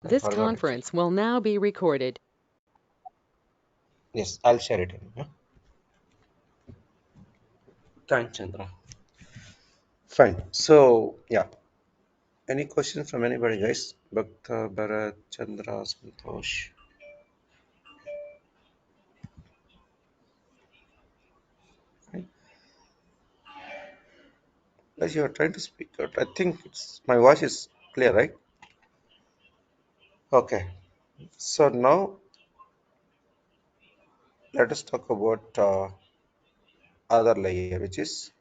This Forgot it. conference will now be recorded. Yes, I'll share it. Yeah. Thanks, Chandra. Fine. So, yeah. Any questions from anybody, guys? Bhakta, Bharat, Chandra, Santosh. Right? As you are trying to speak out, I think it's my voice is clear, right? Okay. So now let us talk about other layer, which is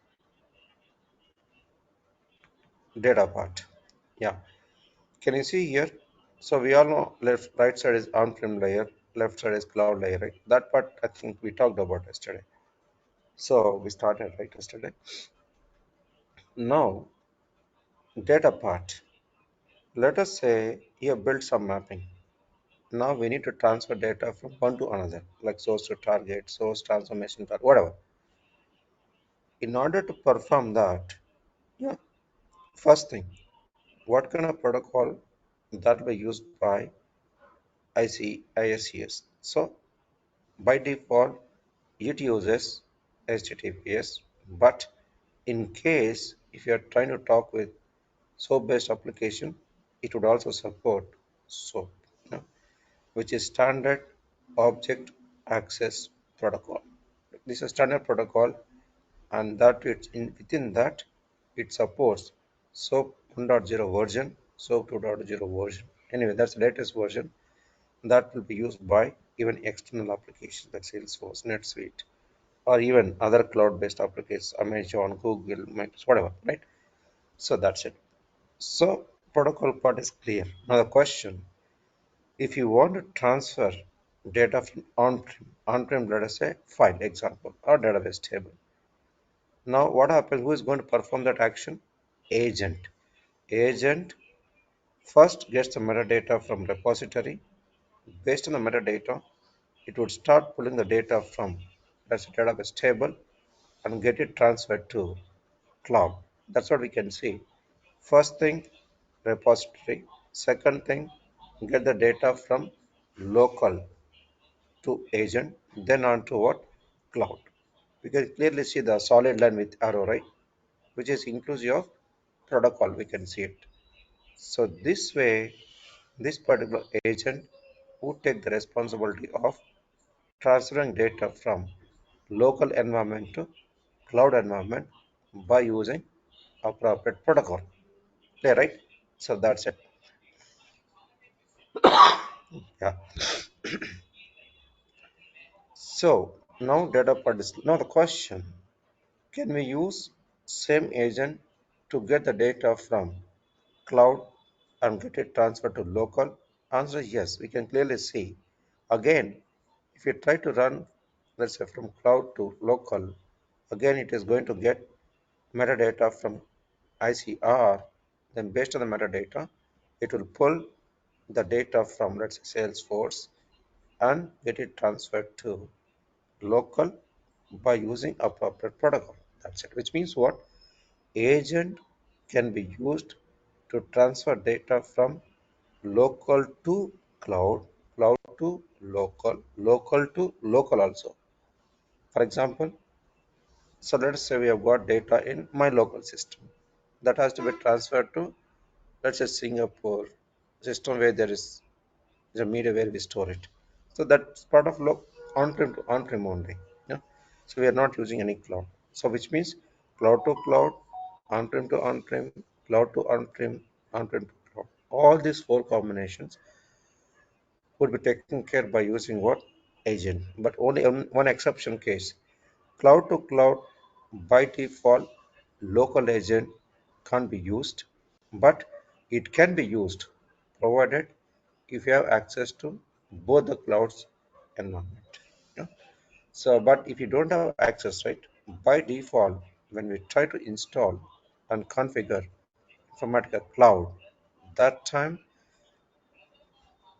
data part. Yeah. Can you see here? So we all know right side is on-prem layer, left side is cloud layer, right? That part I think we talked about yesterday. So we started right yesterday. Now data part. Let us say you have built some mapping. Now we need to transfer data from one to another, like source to target, source transformation, whatever. In order to perform that, yeah, first thing, what kind of protocol that will be used by ICISCS? So by default, it uses HTTPS, but in case if you are trying to talk with SOAP-based application, it would also support SOAP, you know, which is Standard Object Access Protocol. This is a standard protocol, and that within that it supports SOAP 1.0 version, SOAP 2.0 version. Anyway, that's the latest version that will be used by even external applications like Salesforce, NetSuite, or even other cloud-based applications, Amazon, Google, Microsoft, whatever, right? So that's it. So protocol part is clear. Now the question, if you want to transfer data from on-prem, let us say file example or database table. Now what happens? Who is going to perform that action? Agent. Agent first gets the metadata from repository. Based on the metadata, it would start pulling the data from that's a database table and get it transferred to cloud. That's what we can see. First thing, repository. Second thing, get the data from local to agent, then on to what? Cloud. We can clearly see the solid line with arrow, right? Which is inclusive of protocol. We can see it. So this way, this particular agent would take the responsibility of transferring data from local environment to cloud environment by using appropriate protocol. Clear, right? So that's it. Yeah. So now data part is now the question. Can we use same agent to get the data from cloud and get it transferred to local? Answer is yes. We can clearly see. Again, if you try to run, let's say from cloud to local, again it is going to get metadata from ICR. Then based on the metadata, it will pull the data from let's say Salesforce and get it transferred to local by using appropriate protocol. That's it. Which means what? Agent can be used to transfer data from local to cloud, cloud to local, local to local also. For example, so let's say we have got data in my local system that has to be transferred to let's say Singapore system where there is the media where we store it. So that's part of on-prem to on-prem only. Yeah. So we are not using any cloud. So which means cloud to cloud, on-prem to on-prem, cloud to on-prem, on-prem to cloud. All these four combinations would be taken care by using what? Agent. But only on one exception case. Cloud to cloud by default local agent can't be used, but it can be used provided if you have access to both the clouds environment. Yeah. So, but if you don't have access, right, by default, when we try to install and configure Informatica Cloud, that time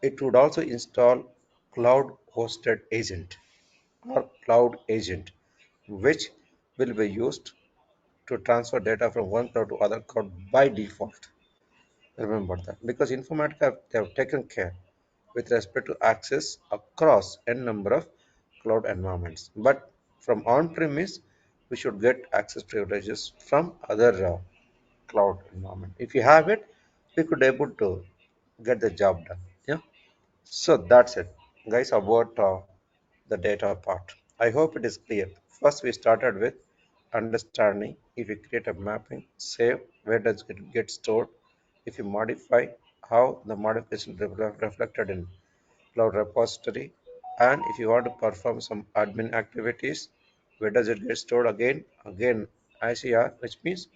it would also install cloud hosted agent or cloud agent, which will be used to transfer data from one cloud to other cloud by default. Remember that because Informatica they have taken care with respect to access across n number of cloud environments. But from on-premise, we should get access privileges from other cloud environment. If you have it, we could able to get the job done. Yeah. So that's it, guys, about the data part. I hope it is clear. First, we started with understanding if you create a mapping, save, where does it get stored, if you modify, how the modification reflected in cloud repository, and if you want to perform some admin activities, where does it get stored again ICR, which means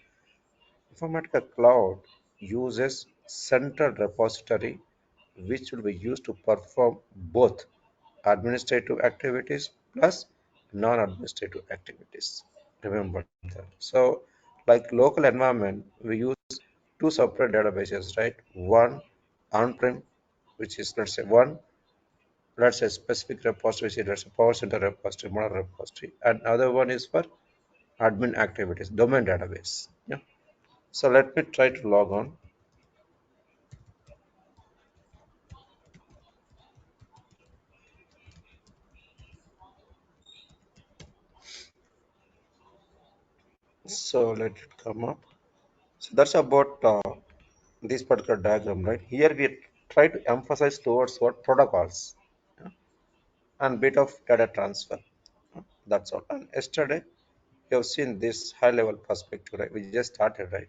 Informatica Cloud uses central repository which will be used to perform both administrative activities plus non-administrative activities. Remember that. So, like local environment, we use two separate databases, right? One on-prem, which is let's say specific repository, which is let's say Power Center repository, model repository, and other one is for admin activities, domain database. Yeah. So let me try to log on. So let it come up. So that's about this particular diagram, right? Here we try to emphasize towards what protocols, yeah, and bit of data transfer. That's all. And yesterday you have seen this high level perspective, right? We just started, right?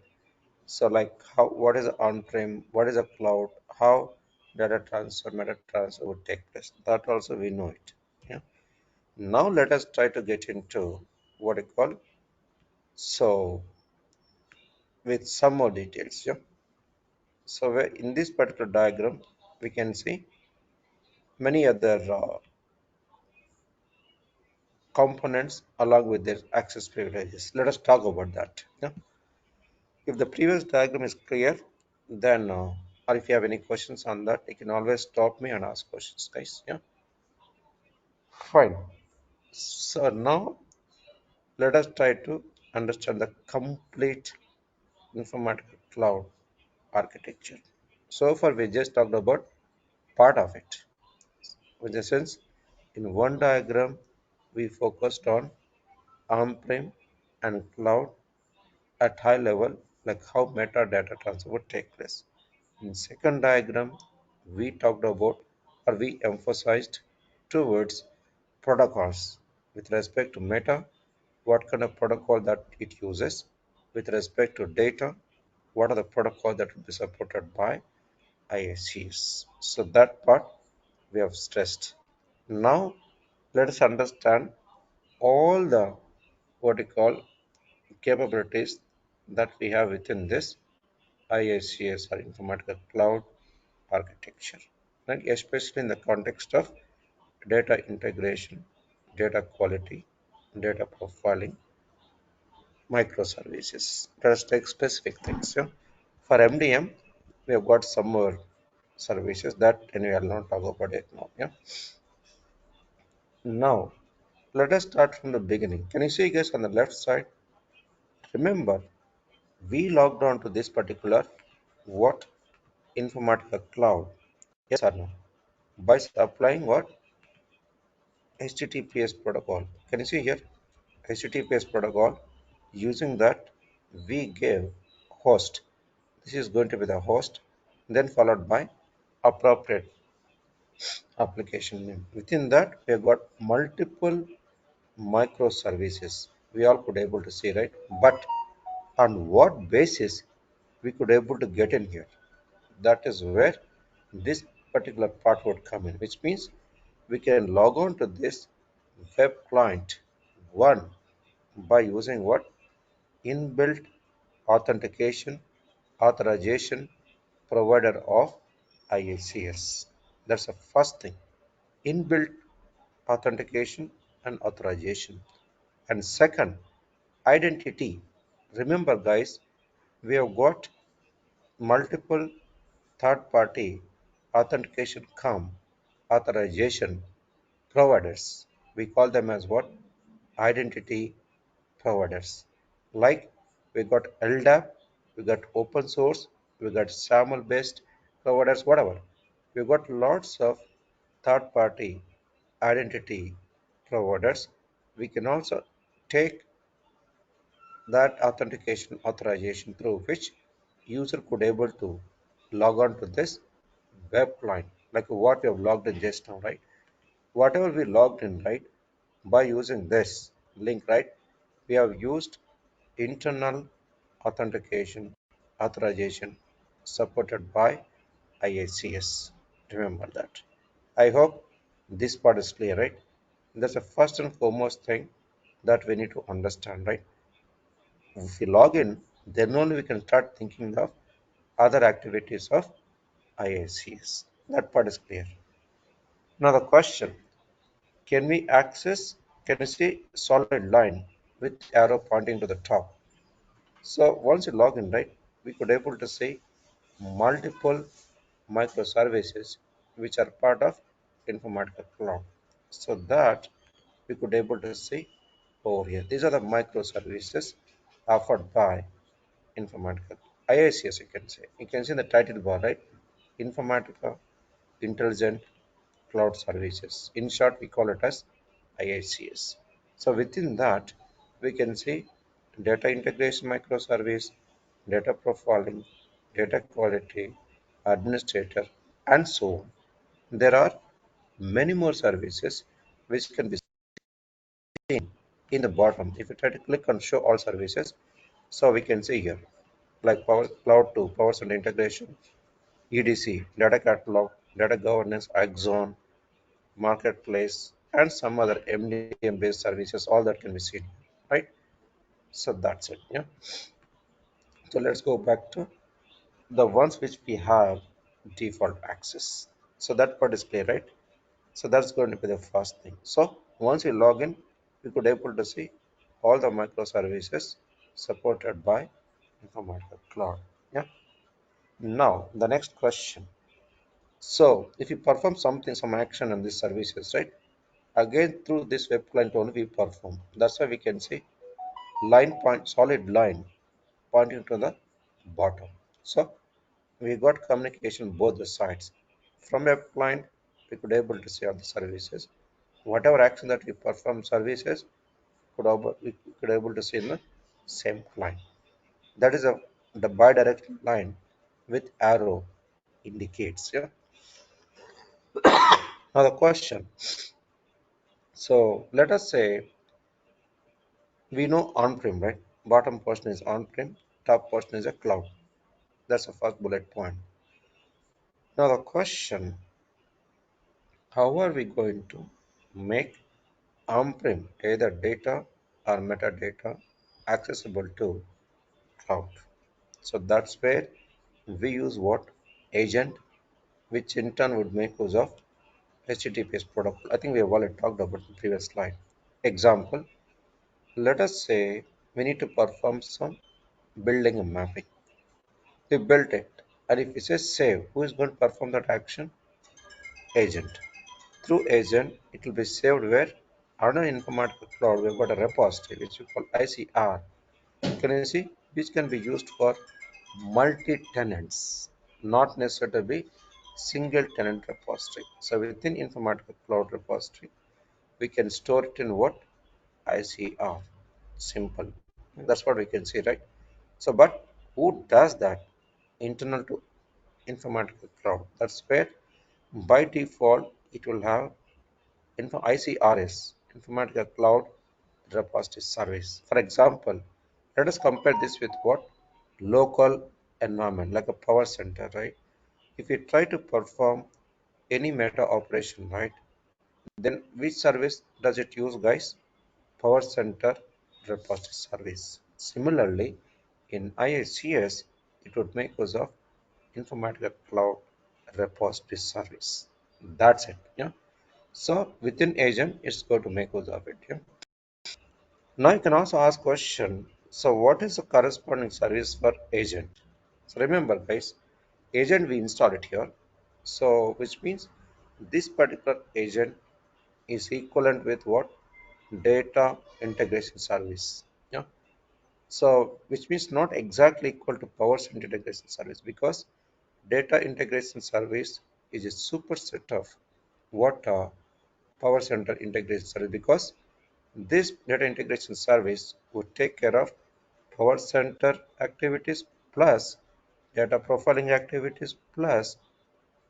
So like how what is on-prem, what is a cloud, how data transfer, meta transfer would take place. That also we know it. Yeah. Now let us try to get into what I call so with some more details. Yeah. So in this particular diagram, we can see many other components along with their access privileges. Let us talk about that. Yeah? If the previous diagram is clear, then or if you have any questions on that, you can always stop me and ask questions, guys. Yeah, fine. So now let us try to understand the complete Informatica Cloud architecture. So far, we just talked about part of it. In the sense, in one diagram, we focused on on-prem and cloud at high level, like how metadata transfer would take place. In second diagram, we talked about or we emphasized towards protocols with respect to meta, what kind of protocol that it uses, with respect to data, what are the protocols that will be supported by ISCs. So that part we have stressed. Now let us understand all the what we call capabilities that we have within this iics or Informatica Cloud architecture, right? Especially in the context of data integration, data quality, data profiling, microservices. Let us take specific things. Yeah? For MDM, we have got some more services that and we will not talk about it now. Yeah. Now, let us start from the beginning. Can you see, guys, on the left side? Remember, we logged on to this particular what Informatica Cloud. Yes or no? By applying what HTTPS protocol. Can you see here? HTTPS protocol. Using that, we gave host. This is going to be the host, then followed by appropriate application name. Within that, we have got multiple microservices. We all could able to see, right? But on what basis we could able to get in here? That is where this particular part would come in, which means we can log on to this web client one by using what inbuilt authentication authorization provider of IICS. That's the first thing, inbuilt authentication and authorization. And second, identity. Remember, guys, we have got multiple third party authentication authorization providers. We call them as what? Identity providers. Like we got LDAP, we got open source, we got SAML based providers, whatever. We got lots of third party identity providers. We can also take that authentication authorization through which user could able to log on to this web client, like what we have logged in just now, right? Whatever we logged in, right, by using this link, right, we have used internal authentication authorization supported by iics. Remember that. I hope this part is clear, right? That's the first and foremost thing that we need to understand, right? If we log in, then only we can start thinking of other activities of iics. That part is clear. Now the question, can we see solid line with arrow pointing to the top? So once you log in, right, we could able to see multiple microservices which are part of Informatica Cloud. So that we could able to see over here. These are the microservices offered by Informatica. IICS you can say. You can see in the title bar, right? Informatica Intelligent Cloud Services. In short, we call it as IICS. So within that, we can see data integration microservice, data profiling, data quality, administrator, and so on. There are many more services which can be seen in the bottom. If you try to click on show all services, so we can see here like Power Cloud 2, Power Center Integration, EDC, Data Catalog, Data Governance, Axon, Marketplace, and some other MDM based services, all that can be seen, right? So that's it. Yeah. So let's go back to the ones which we have default access. So that part is clear, right? So that's going to be the first thing. So once we log in, we could able to see all the microservices supported by Informatica Cloud. Yeah. Now the next question. So if you perform something, some action on these services, right? Again, through this web client only we perform. That's why we can see line point, solid line pointing to the bottom. So we got communication both the sides. From web client, we could able to see all the services. Whatever action that we perform services, we could able to see in the same client. That is the bidirectional line with arrow indicates. Yeah. Now the question. So let us say we know on-prem, right? Bottom portion is on-prem, top portion is a cloud. That's the first bullet point. Now the question, how are we going to make on-prem either data or metadata accessible to cloud? So that's where we use what? Agent, which in turn would make use of HTTPS protocol. I think we have already talked about in the previous slide. Example, let us say we need to perform some building a mapping. We built it, and if we say save, who is going to perform that action? Agent. Through agent, it will be saved where under Informatica Cloud we've got a repository which we call ICR. Can you see? Which can be used for multi-tenants, not necessarily to be single tenant repository. So within Informatica Cloud repository, we can store it in what? ICR. Simple. That's what we can see, right? So, but who does that? Internal to Informatica Cloud. That's where by default it will have ICRS, Informatica Cloud Repository Service. For example, let us compare this with what? Local environment, like a power center, right? If we try to perform any meta operation, right, then which service does it use, guys? Power center repository service. Similarly, in IICS, it would make use of Informatica Cloud Repository Service. That's it. Yeah. So within agent, it's going to make use of it. Yeah. Now you can also ask question. So what is the corresponding service for agent? So remember, guys, agent we install it here. So which means this particular agent is equivalent with what? Data integration service. Yeah. So which means not exactly equal to Power Center Integration Service, because Data Integration Service is a superset of what Power Center Integration Service, because this Data Integration Service would take care of Power Center activities plus data profiling activities plus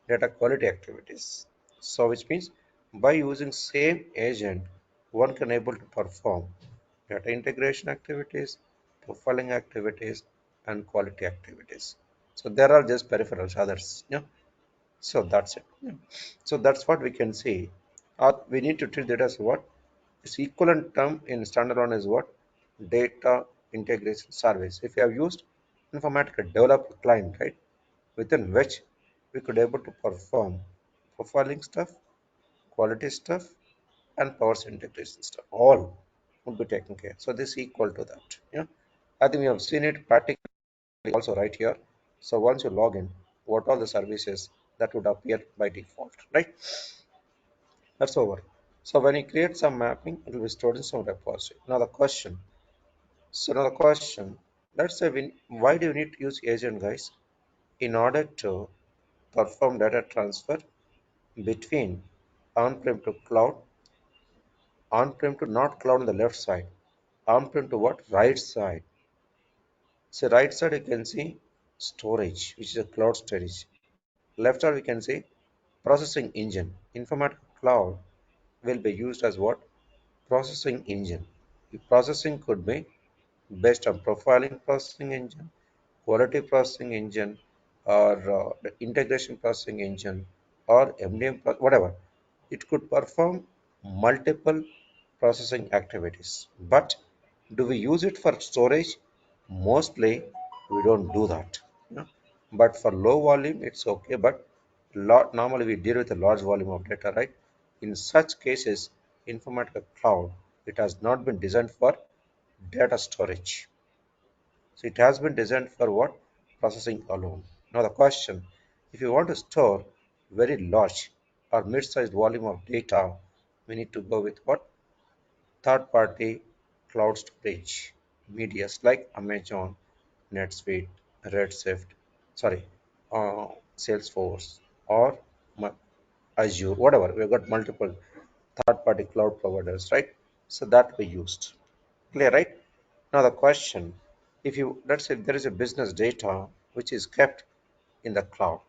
data quality activities. So which means by using same agent, one can able to perform data integration activities, profiling activities, and quality activities. So there are just peripherals, others. Yeah. So that's it. Yeah. So that's what we can see. We need to treat that as what? Its equivalent term in standalone is what? Data integration service. If you have used Informatica developer client, right, within which we could able to perform profiling stuff, quality stuff, and power integration stuff. All would be taken care. So this is equal to that. Yeah. I think we have seen it practically also right here. So once you log in, what are the services that would appear by default, right? That's over. So when you create some mapping, it will be stored in some repository. Now the question, let's say why do you need to use agent, guys? In order to perform data transfer between on-prem to cloud, on-prem to not cloud on the left side, on-prem to what? Right side. So right side you can see storage, which is a cloud storage. Left side we can see processing engine. Informatica Cloud will be used as what? Processing engine. The processing could be based on profiling processing engine, quality processing engine, or the integration processing engine, or MDM, whatever. It could perform multiple processing activities. But do we use it for storage? Mostly we don't do that. You know. But for low volume, it's okay. But normally we deal with a large volume of data, right? In such cases, Informatica Cloud, it has not been designed for data storage. So it has been designed for what? Processing alone. Now the question, if you want to store very large or mid-sized volume of data, we need to go with what? Third-party cloud storage medias like Amazon, NetSuite, Redshift, sorry, Salesforce, or Azure, whatever. We've got multiple third-party cloud providers, right? So that we used. Clear, right? Now the question, if you, let's say there is a business data which is kept in the cloud.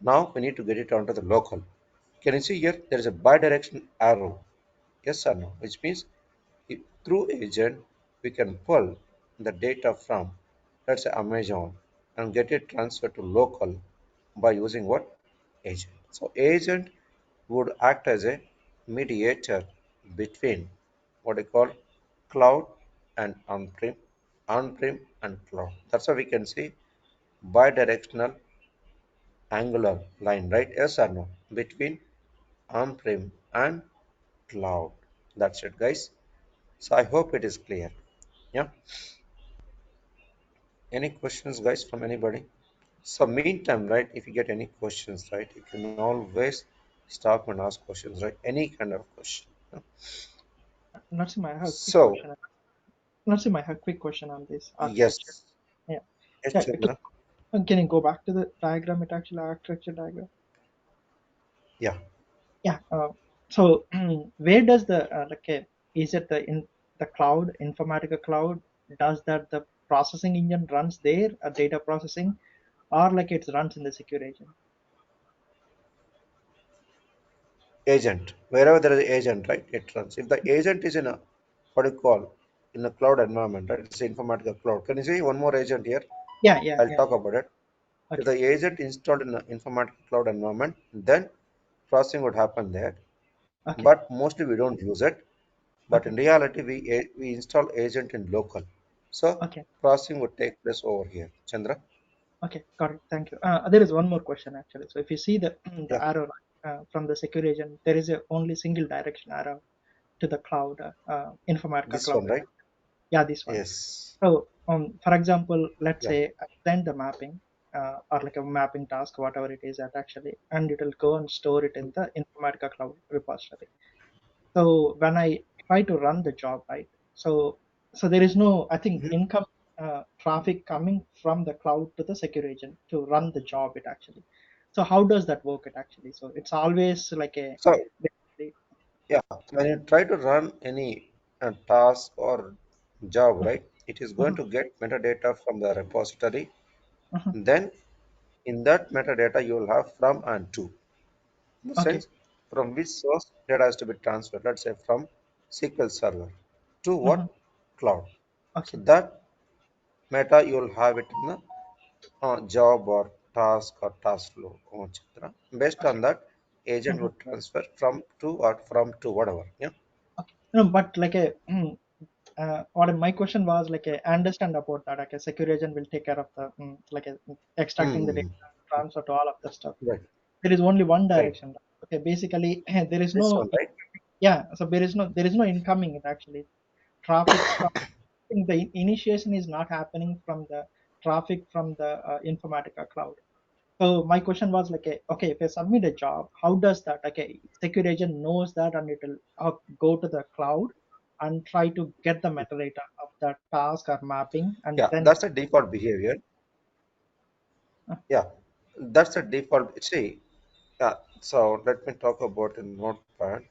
Now we need to get it onto the local. Can you see here? There is a bidirectional arrow. Yes or no? Which means through agent we can pull the data from, let's say, Amazon, and get it transferred to local by using what? Agent. So agent would act as a mediator between what we call cloud and on-prem, on-prem and cloud. That's how we can see bidirectional angular line, right? Yes or no? Between on-prem and cloud. That's it, guys. So I hope it is clear. Yeah. Any questions, guys, from anybody? So meantime, right, if you get any questions, right, you can always stop and ask questions, right? Any kind of question. Yeah. Narasimha, I have a quick So question. Narasimha, I have a quick question on this architecture. yes, Yeah, yes, yeah. Chandra. Can you go back to the diagram? It actually architecture diagram. Yeah, Yeah. So where does the like is it the in the cloud Informatica cloud? Does that the processing engine runs there, data processing, or like it runs in the secure agent? agent. Wherever there is an agent, right, it runs. If the agent is in a what do you call in a cloud environment, right? It's Informatica cloud. Can you see one more agent here? Yeah, yeah, I'll yeah, talk yeah. about it. If Okay, the agent installed in the Informatica cloud environment, then processing would happen there. okay, But mostly we don't use it. But okay, in reality, we install agent in local. So okay. processing would take place over here. Chandra? Okay, got it. Thank you. There is one more question actually. So if you see the the Yeah, arrow from the secure agent, there is a only single direction arrow to the cloud, Informatica this cloud. one, right? Yeah, this one. Yes. So for example, let's Yeah. say I send the mapping or like a mapping task, whatever it is that actually, and it will go and store it in the Informatica cloud repository. So when I try to run the job, right? So there is no, I think, Mhm. income. traffic coming from the cloud to the secure agent to run the job it actually. So how does that work it actually? So it's always like a So basically. yeah, when you try to run any task or job, right, it is going Mhm, to get metadata from the repository. mhm. Then in that metadata, you will have from and to. In the Okay. sense, from which source data has to be transferred. Let's say from SQL Server to Mhm. what cloud. So Okay. that meta you will have it in the job or task flow, etc. Based Okay. on that, agent Mhm. would transfer from to or from to whatever. Yeah. Okay. No, but like a what my question was like I understand about that. Like a secure agent will take care of the like a, extracting the data, Hmm. transfer to all of the stuff. Right. There is only one Right. direction. Okay, basically there is This no one, right? yeah. So there is no incoming. It actually traffic from the initiation is not happening from the traffic from the Informatica cloud. So my question was like, okay, if I submit a job, how does that? Okay, secure agent knows that, and it will go to the cloud and try to get the metadata of that task or mapping, and Yeah, then that's the default behavior. uh, Yeah, that's the default. See, yeah. So let me talk about in Notepad.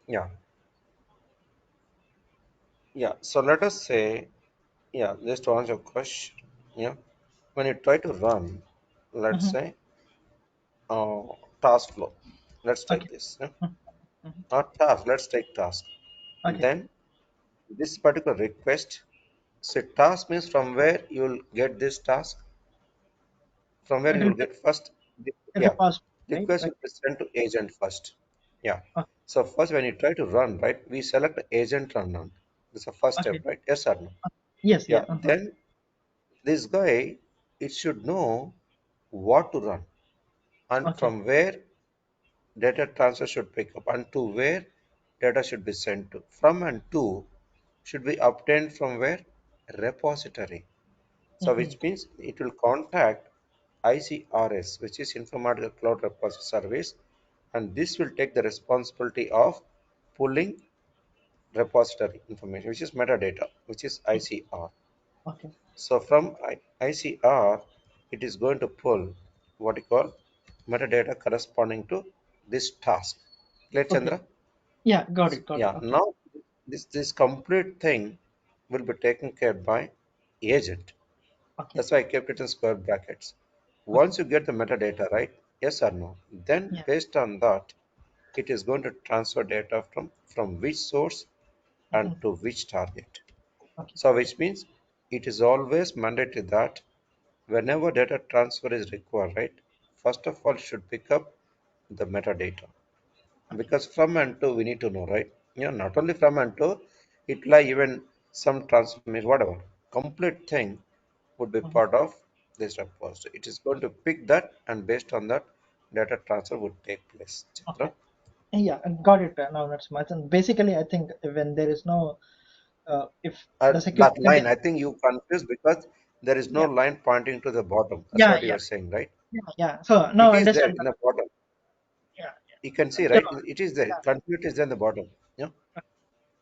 Yeah, yeah. So let us say, yeah, just to answer your question. Yeah, when you try to run, let's mhm, say, uh, task flow. Let's take okay, this. Yeah? mhm, mhm, Not task. Let's take task. okay, Then this particular request. So task means from where you will get this task. From where it you will will be get first. a Yeah, repository, right? request Like, will be sent to agent first. Yeah. okay, So first, when you try to run, right, we select agent run on. This is the first okay, step, right? Yes or no? yes, Yeah. yeah, Then this guy, it should know what to run and okay, from where data transfer should pick up and to where data should be sent to. From and to should be obtained from where? Repository. So mhm, which means it will contact ICRS, which is Informatica Cloud Repository Service, and this will take the responsibility of pulling repository information, which is metadata, which is ICR. okay, So from ICR, it is going to pull what you call metadata corresponding to this task. Clear, okay, Chandra? yeah, got it, Yeah. okay, Now this complete thing will be taken care by agent. okay, That's why I kept it in square brackets. okay, Once you get the metadata, right? Yes or no? Then yeah, based on that, it is going to transfer data from which source and mhm, to which target. okay, So which means it is always mandatory that whenever data transfer is required, right? First of all, should pick up the metadata okay, because from and to we need to know, right? Yeah, not only from and to, it like even some transformation, whatever. Complete thing would be mhm, part of this repository. It is going to pick that, and based on that, data transfer would take place. okay. Chitra? Yeah, I got it. Now that's much. And basically, I think when there is no, if the security That agent line, I think you confused because there is no yeah, line pointing to the bottom. That's yeah, what you yeah, are saying, right? yeah. So now It I is there understand in that. the bottom. Yeah, You can see, yeah, right? It is there. Conflict is there in the bottom. Yeah,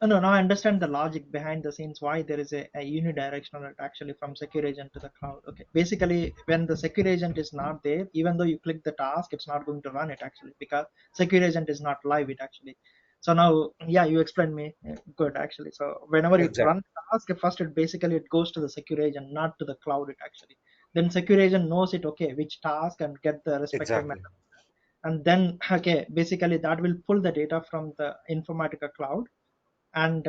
no, now I understand the logic behind the scenes why there is a unidirectional actually from secure agent to the cloud. Okay, basically when the secure agent is not there, even though you click the task, it's not going to run it actually because secure agent is not live. It actually. So now, yeah, you explained me good actually. So whenever you run exactly, the task, at first it basically it goes to the secure agent, not to the cloud. It actually. Then secure agent knows it. Okay, which task and get the respective exactly. and then okay basically that will pull the data from the Informatica cloud and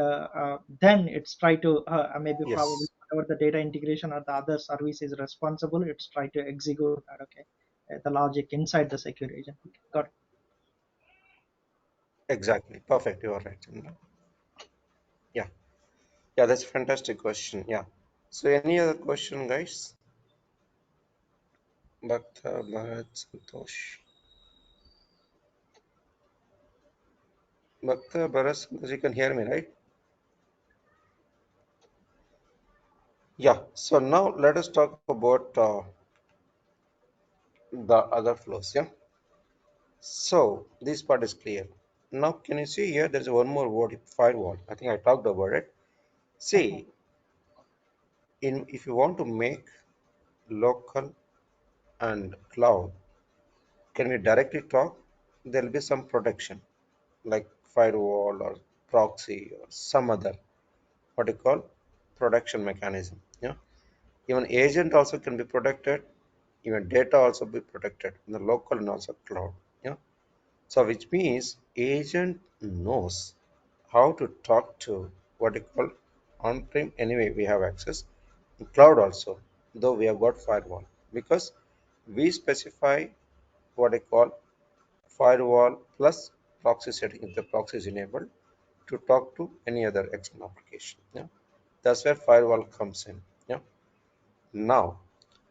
then it's try to maybe probably Yes, whatever the data integration or the other service is responsible it's try to execute that okay the logic inside the secure agent. Okay, got it. exactly. Perfect. You are right, Chandra. Yeah, yeah. That's a fantastic question. Yeah. So, any other question, guys? Bhakta, Bharat, Santosh. Bhakta, Bharat, Santosh, you can hear me, right? Yeah. So now let us talk about the other flows. Yeah. So this part is clear. Now can you see here? There's one more word, firewall. I think I talked about it. See, if you want to make local and cloud, can we directly talk? There will be some protection like firewall or proxy or some other what you call protection mechanism. Yeah, even agent also can be protected, even data also be protected in the local and also cloud. Yeah, so which means agent knows how to talk to what you call on-prem. Anyway, we have access in cloud also, though we have got firewall, because we specify what I call firewall plus proxy setting if the proxy is enabled to talk to any other external application. Yeah, that's where firewall comes in. Yeah, now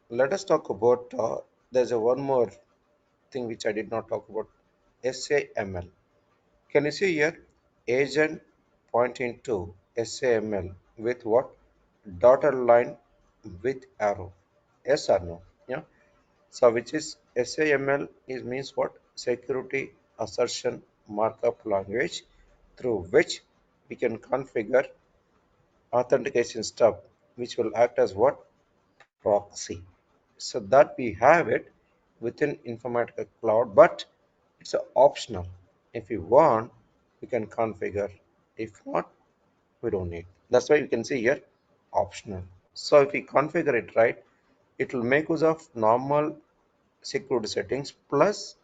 let us talk about there's a one more thing which I did not talk about, SAML. Can you see here agent pointing to SAML with what dotted line with arrow? Yes or no? Yeah. So which is SAML is means what? Security assertion markup language through which we can configure authentication stub, which will act as what? Proxy. So that we have it within Informatica Cloud, but it's optional. If you want, we can configure. If not, we don't need. That's why you can see here optional. So if we configure it right, it will make use of normal security settings plus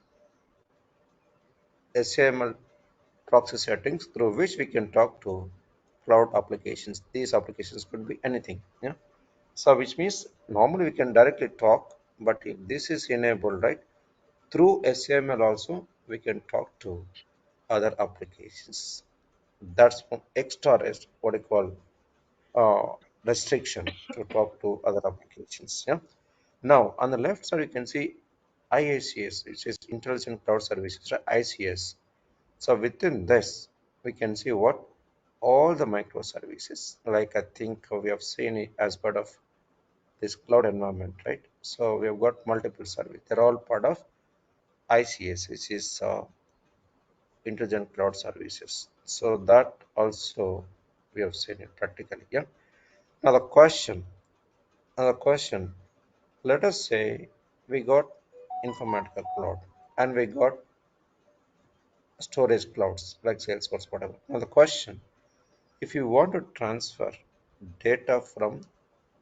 SAML proxy settings through which we can talk to cloud applications. These applications could be anything. Yeah. So which means normally we can directly talk, but if this is enabled, right, through SAML also we can talk to other applications. That's one extra rest, what I call restriction to talk to other applications. Yeah. Now on the left side you can see IACS, which is Intelligent Cloud Services, right? ICS. So within this we can see what all the microservices. Like I think we have seen it as part of this cloud environment, right? So we have got multiple services. They're all part of ICS, which is Intelligent Cloud Services. So that also we have seen it practically. Yeah. Now the question. Let us say we got Informatica Cloud and we got storage clouds like Salesforce, whatever. Now the question: if you want to transfer data from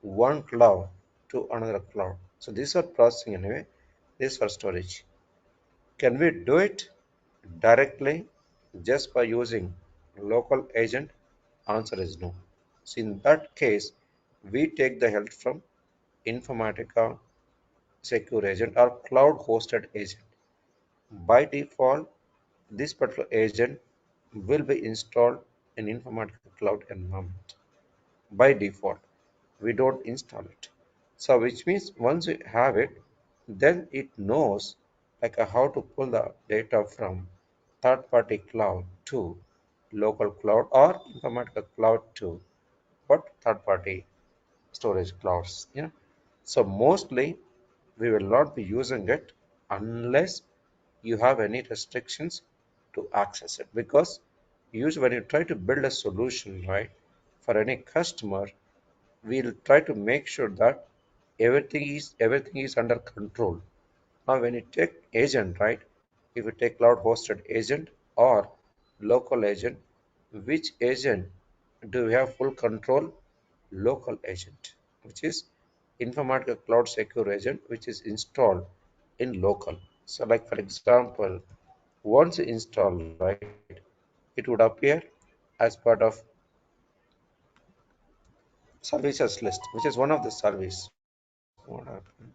one cloud to another cloud, so these are processing anyway. This for storage. Can we do it directly just by using local agent? Answer is no. So in that case, we take the help from Informatica Secure Agent or Cloud Hosted Agent. By default, this particular agent will be installed in Informatica Cloud environment. By default, we don't install it. So which means once we have it, then it knows like how to pull the data from third-party cloud to local cloud or Informatica Cloud to what third-party storage clouds. Yeah. So mostly we will not be using it unless you have any restrictions to access it, because usually when you try to build a solution, right, for any customer, we'll try to make sure that everything is under control. Now when you take agent, right, if you take cloud hosted agent or local agent, which agent do we have full control? Local agent, which is Informatica Cloud Secure Agent, which is installed in local. So like for example, once installed, right, it would appear as part of services list, which is one of the service. What happened?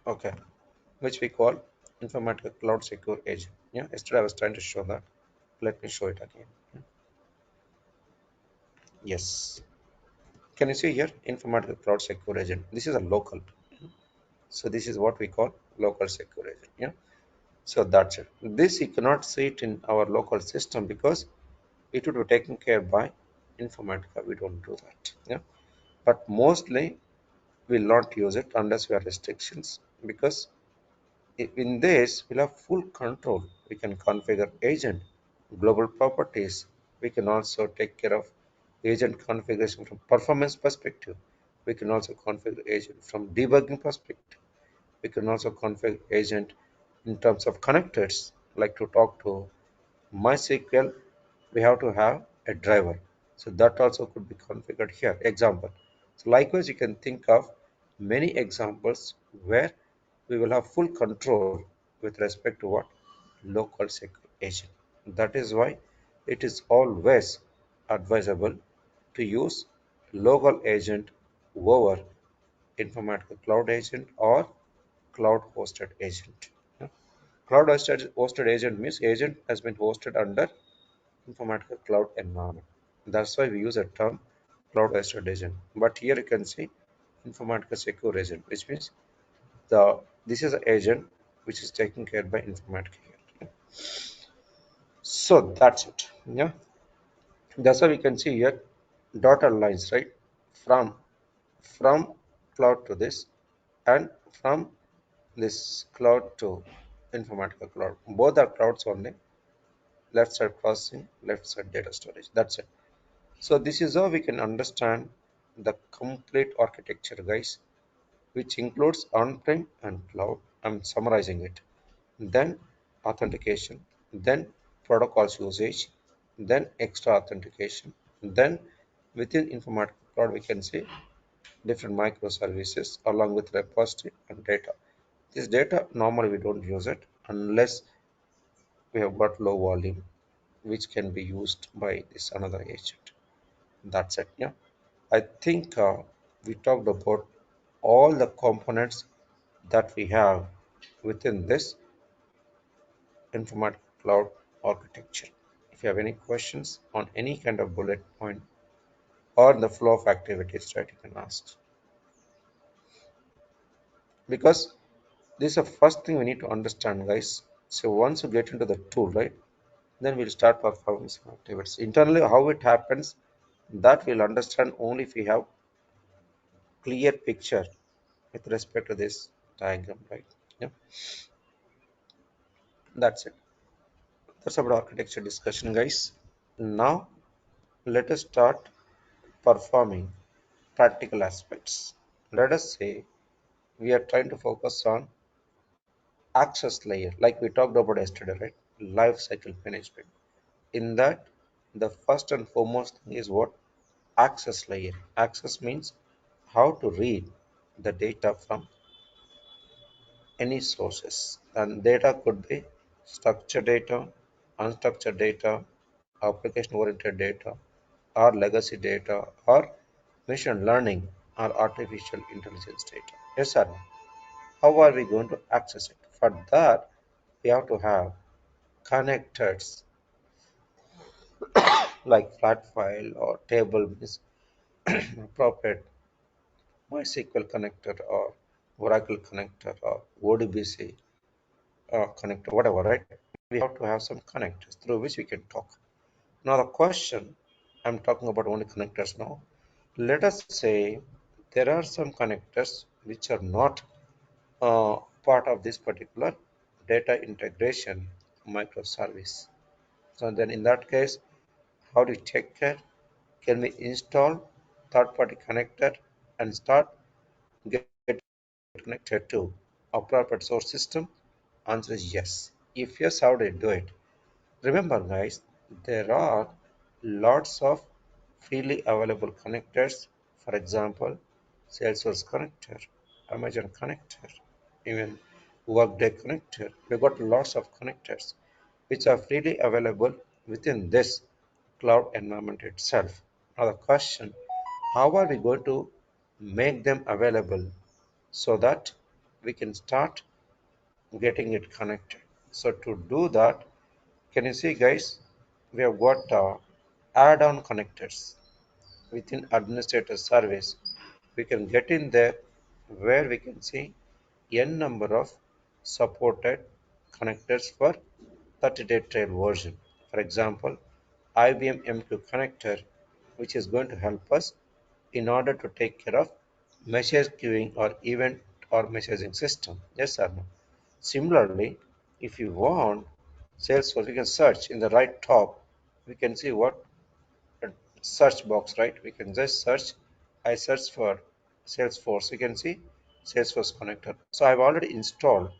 Okay, which we call Informatica Cloud Secure Agent. Yeah, yesterday I was trying to show that. Let me show it again. Yes. Can you see here Informatica Cloud Secure Agent? This is a local. So this is what we call local secure agent. Yeah. So that's it. This you cannot see it in our local system because it would be taken care by Informatica. We don't do that. Yeah. But mostly we'll not use it unless we have restrictions, because in this we'll have full control. We can configure agent, global properties, We can also take care of agent configuration from performance perspective. We can also configure agent from debugging perspective. We can also configure agent in terms of connectors, like to talk to MySQL, we have to have a driver. So that also could be configured here. Example. So likewise, you can think of many examples where we will have full control with respect to what? Local secure agent. That is why it is always advisable to use local agent over Informatica Cloud Agent or Cloud Hosted Agent. Cloud hosted agent means agent has been hosted under Informatica Cloud environment. That's why we use a term Cloud hosted agent. But here you can see Informatica Secure Agent, which means this is an agent which is taken care by Informatica here. So that's it. Yeah, that's why we can see here dotted lines, right? From from cloud to this, and from this cloud to Informatica Cloud. Both are clouds only. Left side processing, left side data storage. That's it. So this is how we can understand the complete architecture, guys, which includes on-prem and cloud. I'm summarizing it. Then authentication, then protocols usage, then extra authentication, then within Informatica Cloud we can see different microservices along with repository and data. This data normally we don't use it unless we have got low volume, which can be used by this another agent. That's it. Yeah, I think we talked about all the components that we have within this Informatica Cloud architecture. If you have any questions on any kind of bullet point or the flow of activities, right, you can ask. Because this is the first thing we need to understand, guys. So once you get into the tool, right, then we'll start performing some activities. Internally, how it happens, that we'll understand only if we have clear picture with respect to this diagram, right? Yeah, that's it. That's about architecture discussion, guys. Now let us start performing practical aspects. Let us say we are trying to focus on access layer, like we talked about yesterday, right? Life cycle management. In that, the first and foremost thing is what? Access layer. Access means how to read the data from any sources, and data could be structured data, unstructured data, application oriented data, or legacy data, or machine learning or artificial intelligence data. Yes or no? How are we going to access it? For that, we have to have connectors like flat file or table is appropriate MySQL connector or Oracle connector or ODBC connector, whatever, right? We have to have some connectors through which we can talk. Now the question, I'm talking about only connectors now. Let us say there are some connectors which are not part of this particular data integration microservice. So then in that case, how do you take care? Can we install third-party connector and start getting connected to appropriate source system? Answer is yes. If yes, how do you do it? Remember guys, there are lots of freely available connectors. For example, Salesforce connector, Amazon connector, even Workday connector. We've got lots of connectors which are freely available within this cloud environment itself. Now the question, how are we going to make them available so that we can start getting it connected? So to do that, can you see guys, we have got add-on connectors within administrator service. We can get in there where we can see n number of supported connectors for 30-day trial version. For example, IBM M2 connector, which is going to help us in order to take care of message queuing or event or messaging system. Yes or no? Similarly, if you want Salesforce, we can search in the right top. We can see what? search box, right? We can just search. I search for Salesforce. You can see Salesforce connector. So I've already installed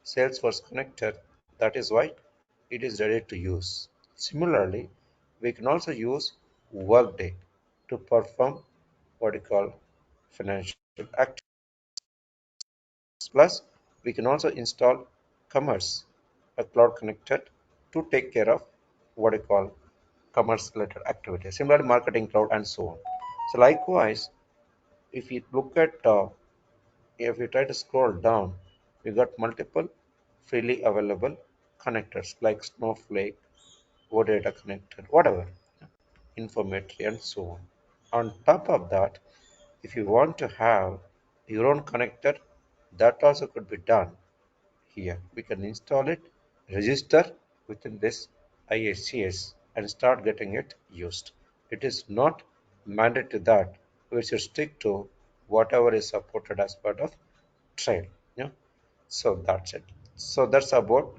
Salesforce connector. That is why it is ready to use. Similarly, we can also use Workday to perform what you call financial activities. Plus, we can also install Commerce, a cloud connected to take care of what you call commerce related activities. Similarly, marketing cloud and so on. So likewise, if you look at if you try to scroll down, we got multiple freely available connectors like Snowflake, OData connector, whatever, Informatica, and so on. On top of that, if you want to have your own connector, that also could be done here. We can install it, register within this iics and start getting it used. It is not mandatory that we should stick to whatever is supported as part of trail. Yeah. So that's it. So that's about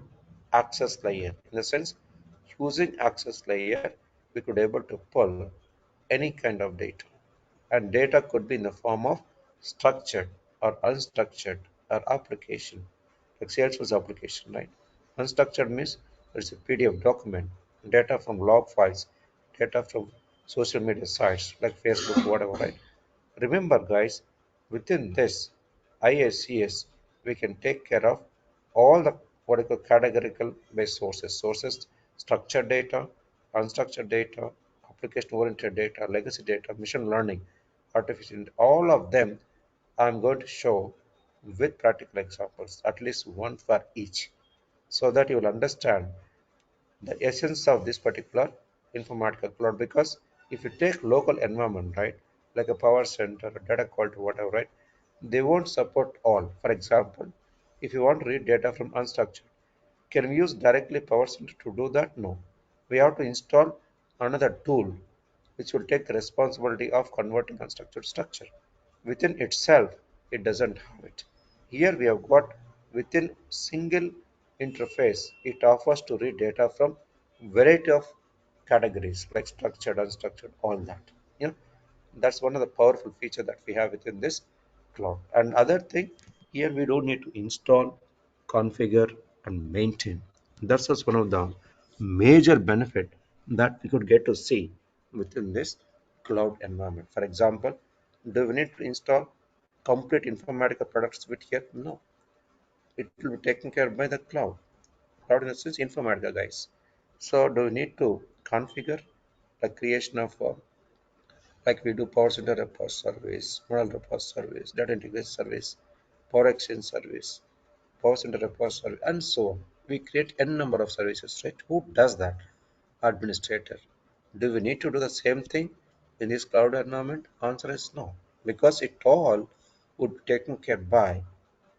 access layer. In the sense, using access layer, we could able to pull any kind of data. And data could be in the form of structured or unstructured or application, like Salesforce application, right? Unstructured means it's a PDF document, data from log files, data from social media sites like Facebook, whatever, right? Remember, guys, within this iics, we can take care of all the what you call categorical based sources. Sources, structured data, unstructured data, application oriented data, legacy data, machine learning, artificial, all of them I'm going to show with practical examples, at least one for each, so that you will understand the essence of this particular Informatica cloud. Because if you take local environment, right, like a power center, a data quality, whatever, right, they won't support all. For example, if you want to read data from unstructured, can we use directly power center to do that? No. We have to install another tool which will take the responsibility of converting unstructured structure. Within itself, it doesn't have it. Here we have got within single interface, it offers to read data from variety of categories like structured, unstructured, all that. You know, that's one of the powerful feature that we have within this cloud. And other thing, here we don't need to install, configure, and maintain. That's just one of the major benefit that we could get to see within this cloud environment. For example, do we need to install complete Informatica product suite here? No, it will be taken care of by the cloud. Cloud in the sense Informatica, guys. So do we need to configure the creation of like we do Power Center report service, model report service, data integration service, Power Exchange service, Power Center report service, and so on. We create n number of services, right? Who does that? Administrator. Do we need to do the same thing in this cloud environment? Answer is no, because it all would be taken care by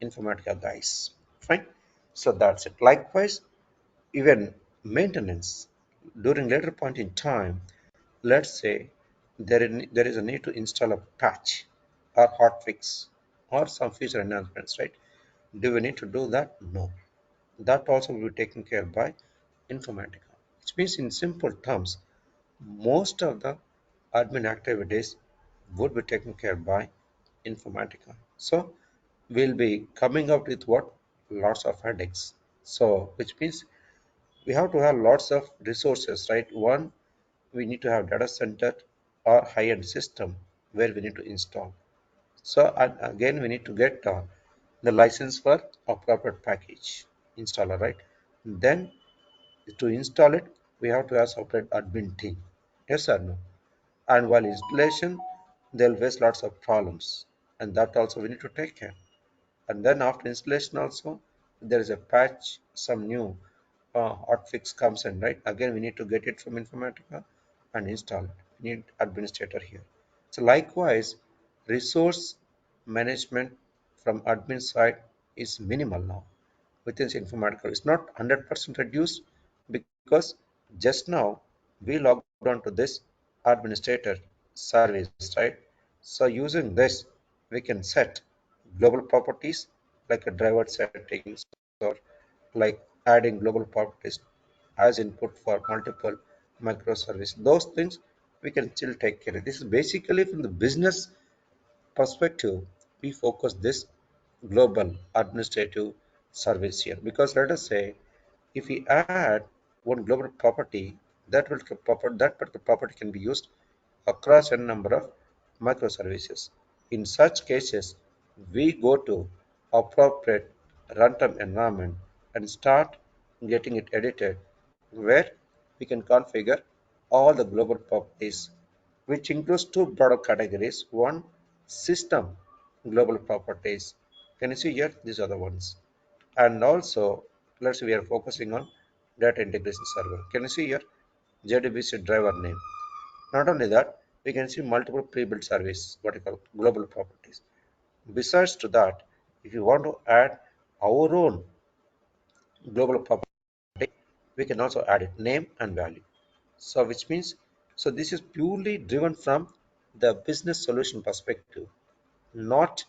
Informatica guys. Fine. So that's it. Likewise, even maintenance during later point in time, let's say there is a need to install a patch or hotfix or some feature enhancements, right? Do we need to do that? No. That also will be taken care by Informatica. Which means in simple terms, most of the admin activities would be taken care by Informatica. So we'll be coming up with what? Lots of headaches. So which means we have to have lots of resources, right? One, we need to have data center or high-end system where we need to install. So and again, we need to get the license for appropriate package installer, right? Then to install it, we have to have separate admin team. Yes or no? And while installation, they'll face lots of problems, and that also we need to take care. And then after installation also, there is a patch, some new hotfix comes in, right? Again, we need to get it from Informatica and install it. We need administrator here. So likewise, resource management from admin side is minimal now within Informatica. It's not 100% reduced because just now we logged on to this administrator service, right? So using this, we can set global properties like a driver settings or like adding global properties as input for multiple microservices. Those things we can still take care of. This is basically from the business perspective, we focus this global administrative service here, because let us say if we add one global property, that particular property can be used across a number of microservices. In such cases, we go to appropriate runtime environment and start getting it edited, where we can configure all the global properties, which includes two broader categories. One, system global properties. Can you see here? These are the ones. And also, let's say we are focusing on data integration server. Can you see here? JDBC driver name. Not only that, we can see multiple pre-built service, what you call global properties. Besides to that, if you want to add our own global property, we can also add it name and value. So which means, so this is purely driven from the business solution perspective. Not,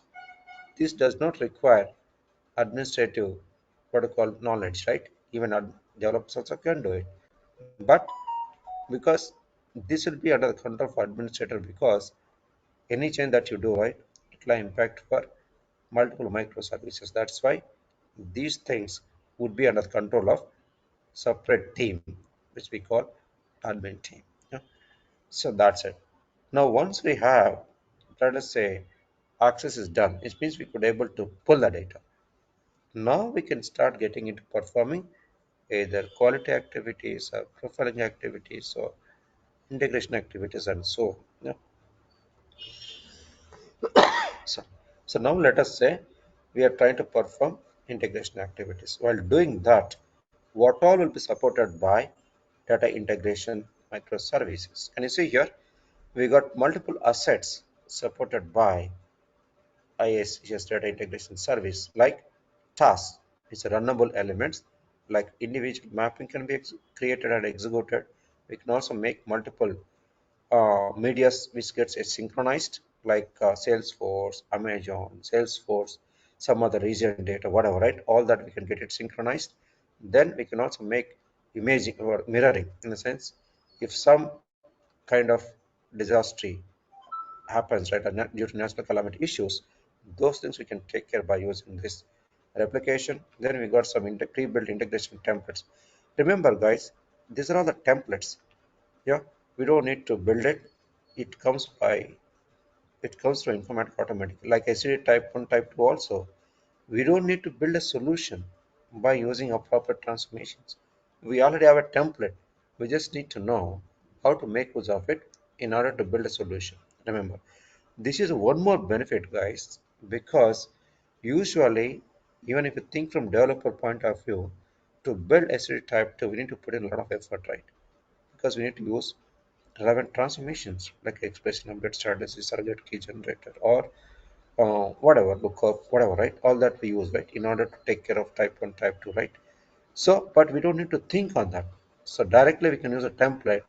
this does not require administrative protocol knowledge, right? Even developers also can do it. But because this will be under the control of administrator, because any change that you do, right, it will impact for multiple microservices. That's why these things would be under the control of separate team, which we call admin team. Yeah. So that's it. Now once we have, let us say, access is done, it means we could able to pull the data. Now we can start getting into performing either quality activities or profiling activities or integration activities and so on. Yeah. So, so now let us say we are trying to perform integration activities. While doing that, what all will be supported by data integration microservices? Can you see here? We got multiple assets supported by iics data integration service, like tasks. It's a runnable elements, like individual mapping can be created and executed. We can also make multiple medias which gets synchronized, like Salesforce, Amazon, Salesforce, some other region data, whatever, right? All that we can get it synchronized. Then we can also make imaging or mirroring, in a sense, if some kind of disaster happens, right, due to national calamity issues, those things we can take care by using this replication. Then we got some pre-built integration templates. Remember, guys, these are all the templates. Yeah, we don't need to build it. It comes by, it comes from Informatica automatically. Like I said, type 1, type 2 also. We don't need to build a solution by using appropriate transformations. We already have a template. We just need to know how to make use of it in order to build a solution. Remember, this is one more benefit, guys, because usually, even if you think from developer point of view, to build SRE type 2, we need to put in a lot of effort, right? Because we need to use relevant transformations like expression update strategy, surrogate key generator, or whatever, lookup, whatever, right? All that we use, right, in order to take care of type 1, type 2, right? So, but we don't need to think on that. So directly we can use a template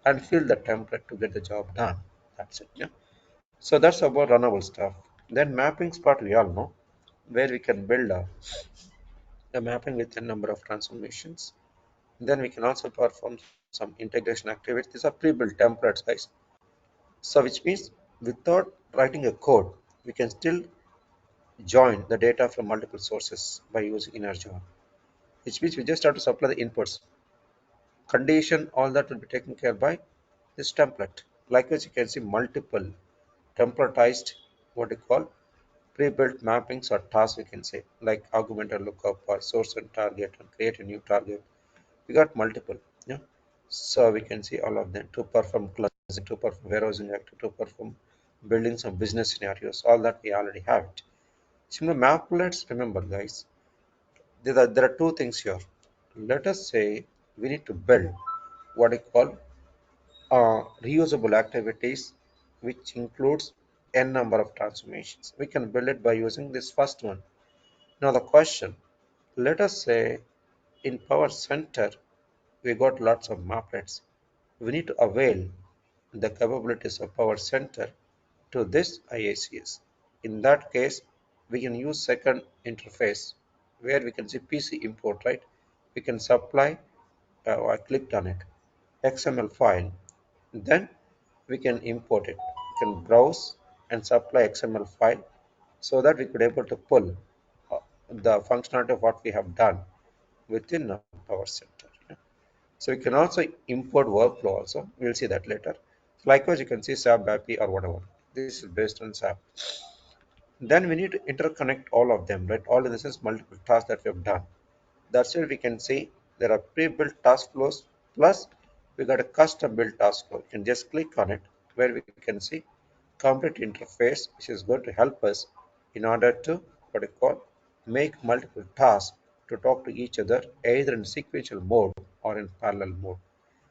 and fill the template to get the job done. That's it. Yeah. So that's about runnable stuff. Then mappings part we all know, where we can build a mapping with a number of transformations. Then we can also perform some integration activities. These are pre-built templates, guys. So which means without writing a code, we can still join the data from multiple sources by using inner join. Which means we just have to supply the inputs. Condition, all that will be taken care by this template. Likewise, you can see multiple templatized, what you call, pre-built mappings or tasks, we can say, like augmented lookup or source and target and create a new target. We got multiple. Yeah. So we can see all of them to perform closing, to perform warehousing active, to perform building some business scenarios. All that we already have it. Similar maplets, remember, guys, there are two things here. Let us say we need to build what I call reusable activities, which includes n number of transformations. We can build it by using this first one. Now the question, let us say in Power Center, we got lots of maplets. We need to avail the capabilities of Power Center to this IACS. In that case, we can use second interface where we can see PC import, right? We can supply, I clicked on it, XML file. Then we can import it. We can browse and supply XML file so that we could able to pull the functionality of what we have done within Power Center. Yeah. So we can also import workflow also. We'll see that later. Likewise, you can see SAP, BAPI or whatever. This is based on SAP. Then we need to interconnect all of them, right? All in the sense multiple tasks that we have done. That's where we can see there are pre-built task flows plus we got a custom built task flow. You can just click on it where we can see complete interface which is going to help us in order to what you call make multiple tasks to talk to each other either in sequential mode or in parallel mode.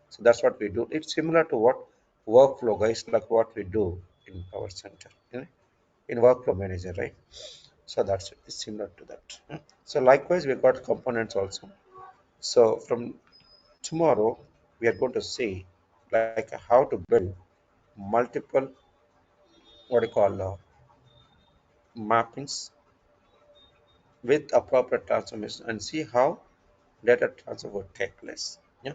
So that's what we do. It's similar to what workflow guys like what we do in Power Center in workflow manager, right? So that's it. It's similar to that. So likewise we got components also. So from tomorrow we are going to see like how to build multiple what do you call mappings with appropriate transformation and see how data transfer would take place. Yeah,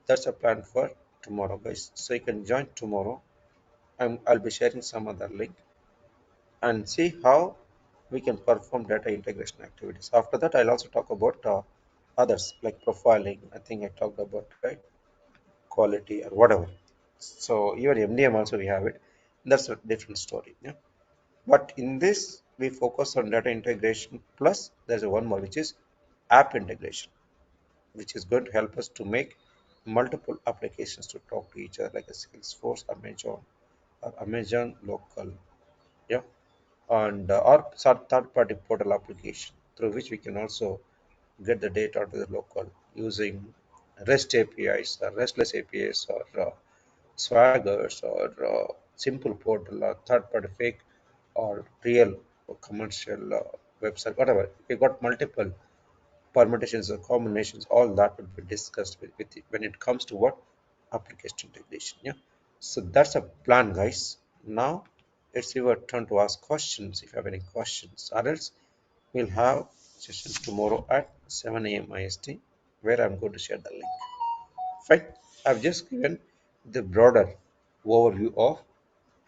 that's a plan for tomorrow, guys. So you can join tomorrow. I'll be sharing some other link and see how we can perform data integration activities. After that, I'll also talk about others like profiling. I think I talked about right quality or whatever. So even MDM also we have it. That's a different story. Yeah. But in this, we focus on data integration plus there's a one more which is app integration, which is going to help us to make multiple applications to talk to each other like a Salesforce, Amazon, or Amazon local, yeah, and or third-party portal application through which we can also get the data to the local using REST APIs, or RESTless APIs, or swaggers, or simple portal, or third-party fake, or real or commercial website, whatever. We got multiple permutations or combinations, all that would be discussed with when it comes to what application integration. Yeah. So that's a plan, guys. Now it's your turn to ask questions if you have any questions. Or else we'll have session tomorrow at 7 a.m. IST where I'm going to share the link. Fine. I've just given the broader overview of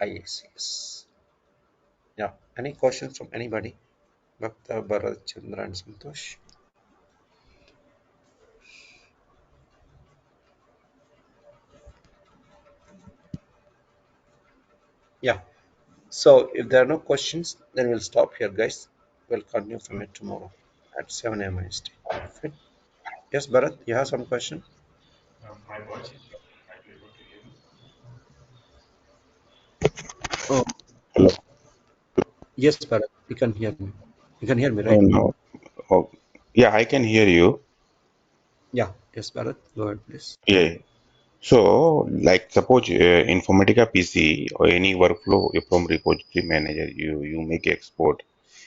iics. Yeah. Any questions from anybody? Bhakta, Bharat, Chandra, and Santosh. Yeah. So if there are no questions, then we'll stop here, guys. We'll continue from it tomorrow at 7 a.m. IST. Fine. Yes, Bharat, you have some question? My voice is clear. Are you able to hear me? Oh, Hello. yes, Bharat. You can hear me. You can hear me, Oh, right? no. Oh, yeah, I can hear you. Yeah. Yes, Bharat. Go ahead, please. Yeah. So, like, suppose Informatica PC or any workflow from repository manager, you make export.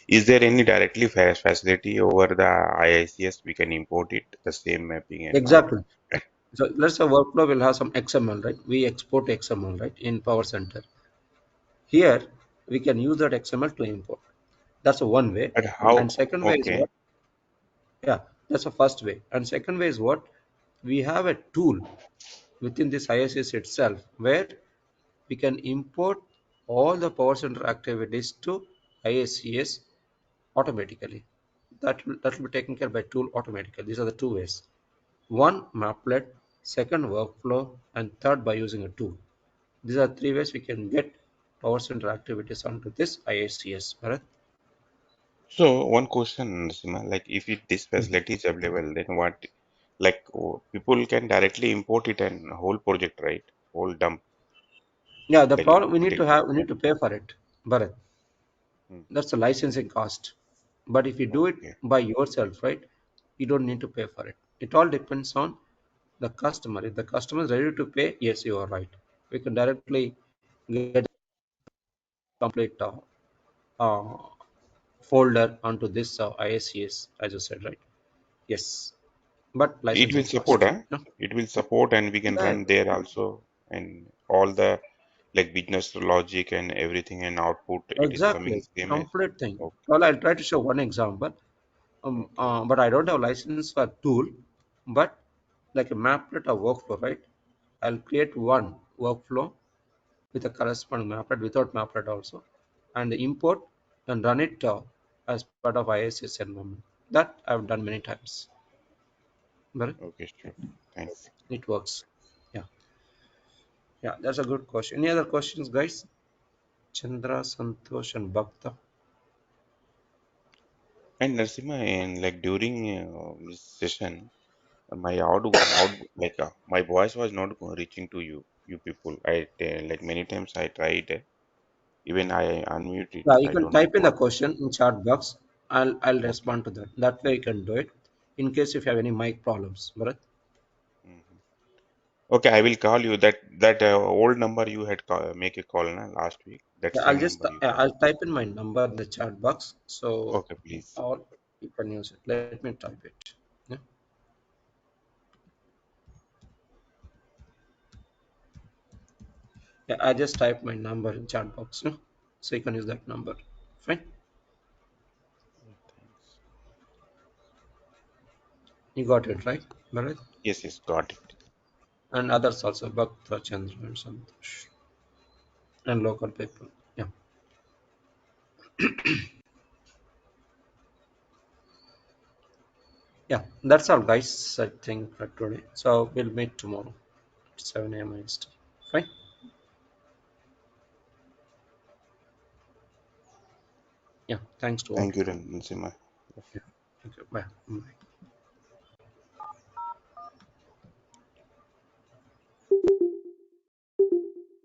Is there any directly facility over the iics we can import it, the same mapping and all? Exactly. So let's say workflow will have some XML, right? We export XML, right, in Power Center. Here, we can use that XML to import. That's one way. But And how? second way is Okay. what? Yeah, that's the first way. And second way is what? We have a tool within this ISS itself where we can import all the Power Center activities to ISCS automatically. That will be taken care by tool automatically. These are the two ways. One, maplet, second, workflow, and third, by using a tool. These are three ways we can get Power Center activities onto this ISCS. Bharat? So, one question, Sima, like, if this Mhm. facility is available, then what, like, people can directly import it and whole project, right? Whole dump, Yeah, the like, problem import it. we need to pay for it, Bharat. Hmm. That's the licensing cost. But if you do it Okay. by yourself, right, you don't need to pay for it. It all depends on the customer. If the customer is ready to pay, yes, you are right. We can directly get complete uh, folder onto this ISCS, as you said, right? Yes, but It will licensing support, cost. huh? No? It will support, and we can Yeah, run there also, and all the like business logic and everything and output. It is coming exactly. same as. Complete thing. Okay. Well, I'll try to show one example. Okay. But I don't have license for tool, but like a maplet or workflow, right? I'll create one workflow with a corresponding maplet without maplet also, and import and run it as part of IISc environment. That I've done many times. But Okay, sure. Thanks. it works. Yeah, yeah, that's a good question. Any other questions, guys? Chandra, Santosh, and Bhakta. And Narasimha, and like during this session, my voice was not reaching to you people. Like many times I tried, even I unmute it. Yeah, you I can don't know type in the what. question in chat box. I'll Okay. respond to that. That way you can do it. In case if you have any mic problems, Bharat. Mhm. Okay, I will call you. That old number you had make a call na, last week. That Yeah, same number you call. I'll type in my number in the chat box. So Okay, please. or you can use it. Let me type it. Yeah, yeah, I just typed my number in chat box. No? So you can use that number. Fine. Yeah, thanks. You got it right, Bharat? Yes, yes, got it. And others also, Bhakta, Chandra, and Santosh, and local people. Yeah, yeah. That's all, guys. I think for today. So we'll meet tomorrow at 7 a.m. IST. Fine. Yeah. Thanks to all. Thank you, Narasimha. Yeah. Thank you. Bye. Bye.